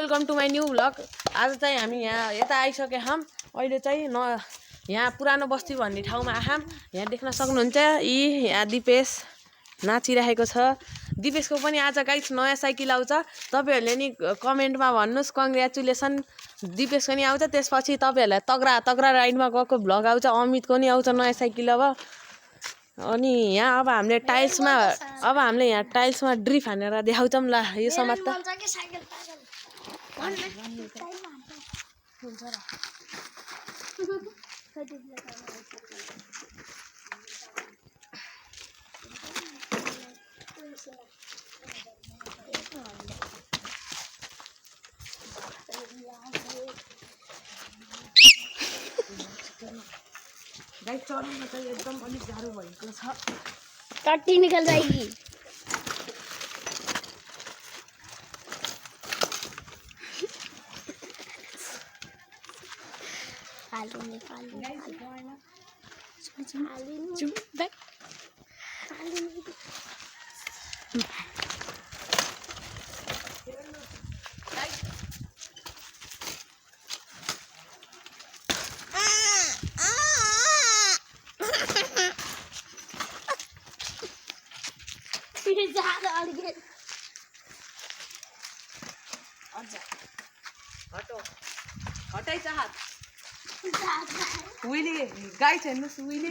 Welcome to my new vlog. आज चाहिँ हामी यहाँ यता आइसके छौँ। अहिले चाहिँ यहाँ पुरानो बस्ती भन्ने ठाउँमा आयौँ। यहाँ देख्न सक्नुहुन्छ यहाँ दिपेश नाचिरहेको छ। दिपेशको पनि आज गाइस नयाँ साइकल आउँछ। तपाईहरुले नि कमेन्टमा भन्नुस् कङ्ग्रेचुलेसन। दिपेशको नि आउँछ, त्यसपछि तपाईहरुलाई तगरा राइडमा गएको भ्लग आउँछ। अमितको नि आउँछ नयाँ साइकल अब। अनि यहाँ अब हामीले यहाँ टाइल्समा ड्रिप हानेर देखाउँछौँ। ल यो समात त गाइस चढ्नुमा चाहिँ एकदम अलिक गाह्रो भएको छ। टट्टी निकल जाएगी। आलू निकाल हटाई चाहत विली गाइस हेर्नुस् विली